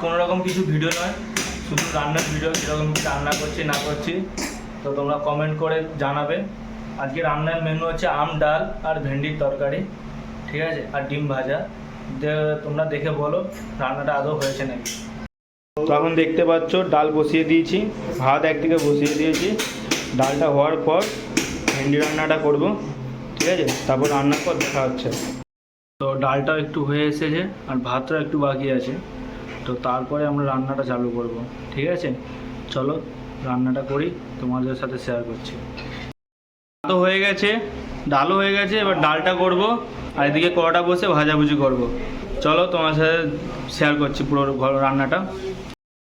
কোনো রকম কিছু ভিডিও নয়, শুধু রান্নার ভিডিও, কীরকম রান্না করছি না করছি তো তোমরা কমেন্ট করে জানাবে। আজকে রান্নার মেনু হচ্ছে আম ডাল আর ভেন্ডির তরকারি, ঠিক আছে, আর ডিম ভাজা। তোমরা দেখে বলো রান্নাটা আদৌ হয়েছে নাকি। তো এখন দেখতে পাচ্ছ ডাল বসিয়ে দিয়েছি, ভাত একদিকে বসিয়ে দিয়েছি। ডালটা হওয়ার পর ভেন্ডি রান্নাটা করব, ঠিক আছে, তারপর রান্নার পর দেখা হচ্ছে। তো ডালটাও একটু হয়ে এসেছে আর ভাতটাও একটু বাকি আছে, তো তারপরে আমরা রান্নাটা চালু করব, ঠিক আছে। চলো রান্নাটা করি, তোমাদের সাথে শেয়ার করছি। ভাতও হয়ে গেছে, ডালও হয়ে গেছে, এবার ডালটা করব আর এদিকে কড়াটা বসে ভাজাভুজি করব। চলো তোমার সাথে শেয়ার করছি পুরো রান্নাটা।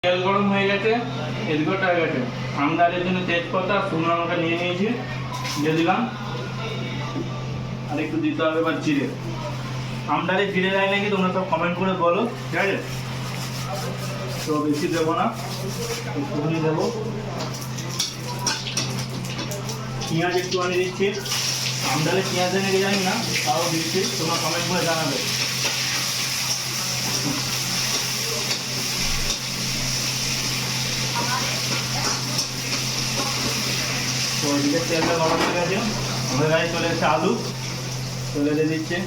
তেল গরম হয়ে গেছে, এদিকেও হয়ে গেছে। আম ডালের জন্য তেজপাতা শুকনো লঙ্কা নিয়ে নিয়েছি, দিয়ে দিলাম। আর একটু দিতে হবে এবার জিরে। আম ডালে জিরে দেয় নাকি তোমরা সব কমেন্ট করে বলো, ঠিক আছে। তো বেশি দেবো না, একটুখানি দেবো। পেঁয়াজ একটুখানি দিচ্ছি, আম ডালে পেঁয়াজ দেয় নাকি জানি না, তাও দিচ্ছি, তোমরা কমেন্ট করে জানাবে। তো ওদিকে তেলটা গরম হয়ে গেছে, আমাদের গাড়ি চলে এসেছে আলু, চলে দিয়ে দিচ্ছে।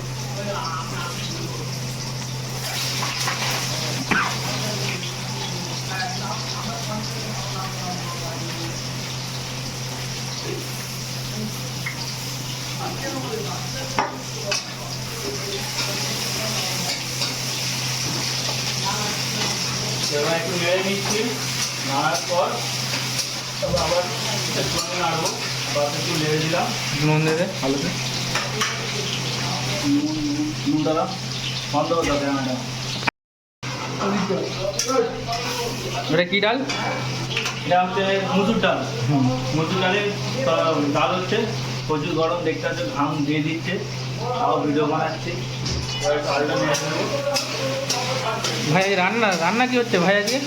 এবার একটু নেড়ে নিচ্ছি, নাড়ার পর তবে আবার একটু নাড়বো, আবার একটু নেড়ে দিলাম। নুন দেবে আলুতে, নুন দাদা বন্ধ করতে হবে রান্নাটা। এটা কী ডাল? এটা হচ্ছে মুসুর ডাল। মুসুর ডালের ডাল হচ্ছে প্রচুর গরম, দেখতে হচ্ছে ঘাম দিয়ে দিচ্ছে, তাও ভিডিও বানাচ্ছি। ডালটা নিয়ে নেবো। ভাই রান্না রান্না কি হচ্ছে ভাই আজকে?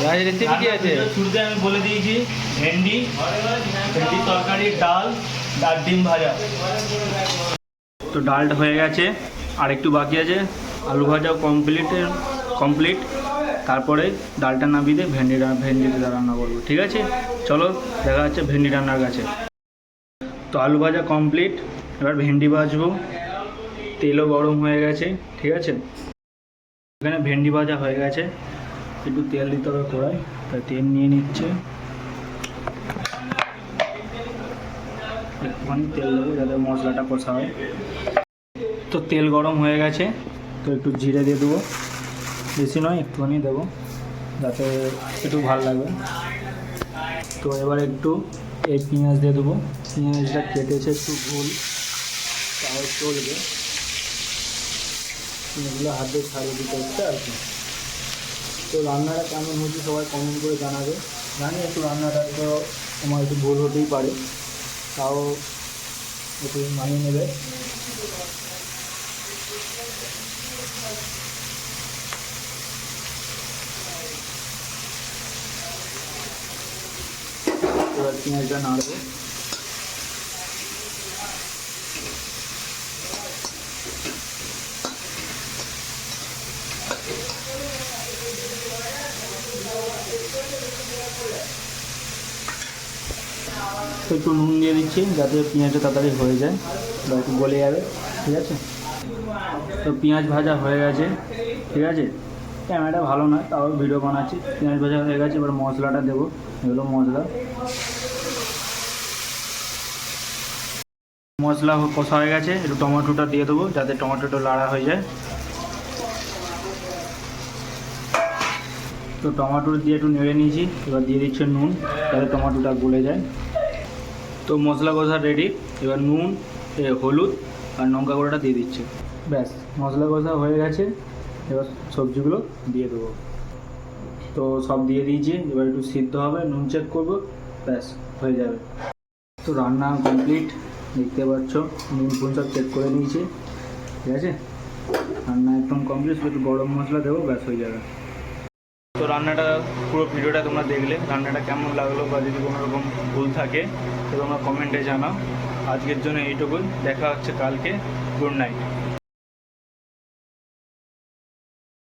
ভাই রেসিপি কি আছে? শুরুতে আমি বলে দিয়েছি ভেন্ডির তরকারি, ডাল আর ডিম ভাজা। তো ডালটা হয়ে গেছে, আর একটু বাকি আছে। আলু ভাজাও কমপ্লিট। তারপরে ডালটা নামিয়ে দিয়ে ভেন্ডিটা রান্না করবো, ঠিক আছে। চলো দেখা যাচ্ছে ভেন্ডি রান্নার কাছে। তো আলু ভাজা কমপ্লিট, এবার ভেন্ডি ভাজবো। তেলও গরম হয়ে গেছে, ঠিক আছে। এখানে ভেন্ডি ভাজা হয়ে গেছে, একটু তেল দিতে হবে কড়াই, তাই তেল নিয়ে নিচ্ছে। একটুখানি তেল দেবো যাতে মশলাটা কষা হয়। তো তেল গরম হয়ে গেছে, তো একটু জিরে দিয়ে দেবো, বেশি নয় একটুখানি দেবো যাতে একটু ভালো লাগবে। তো এবার একটু এই পেঁয়াজ দিয়ে দেবো, পেঁয়াজটা কেটেছে একটু ভুল, তাও চলবে। এগুলো হাতে ছাড়িয়ে দিতে হচ্ছে আর কি। তো রান্নাটা কেমন হচ্ছে সবাই কমেন্ট করে জানাবে। জানি একটু রান্নাটা তো আমার একটু ভুল হতেই পারে, তাও একটু মানিয়ে নেবে। এবার পেঁয়াজটা নাড়বো। তো একটু নুন দিয়ে দিচ্ছি যাতে পেঁয়াজটা তাড়াতাড়ি হয়ে যায় বা একটু গলে যাবে, ঠিক আছে। তো পেঁয়াজ ভাজা হয়ে গেছে, ঠিক আছে। ক্যামেরাটা ভালো নয়, তাও ভিডিও বানাচ্ছি। পেঁয়াজ ভাজা হয়ে গেছে, এবার মশলাটা দেবো। এগুলো মশলা কষা হয়ে গেছে, একটু টমেটোটা দিয়ে দেবো যাতে টমেটোটা লাড়া হয়ে যায়। তো টমেটো দিয়ে একটু নেড়ে নিয়েছি, এবার দিয়ে দিচ্ছে নুন যাতে টমেটোটা গলে যায়। তো মশলা কষা রেডি, এবার নুন, হলুদ আর লঙ্কা গুঁড়োটা দিয়ে দিচ্ছে। ব্যাস মশলা কষা হয়ে গেছে, এবার সবজিগুলো দিয়ে দেবো। তো সব দিয়ে দিয়েছি, এবার একটু সিদ্ধ হবে, নুন চেক করবো, ব্যাস হয়ে যাবে। তো রান্না কমপ্লিট, দেখতে পাচ্ছ নুন ফুন সব চেক করে নিয়েছি, ঠিক আছে। রান্না একদম কমপ্লিট, একটু গরম মশলা দেবো, ব্যাস হয়ে যাবে। তো রান্নাটা পুরো ভিডিওটা তোমরা দেখলে, রান্নাটা কেমন লাগলো বা যদি কোনো রকম ভুল থাকে তো তোমরা কমেন্টে জানাও। আজকের জন্য এইটুকুই, দেখা হচ্ছে কালকে। Good night.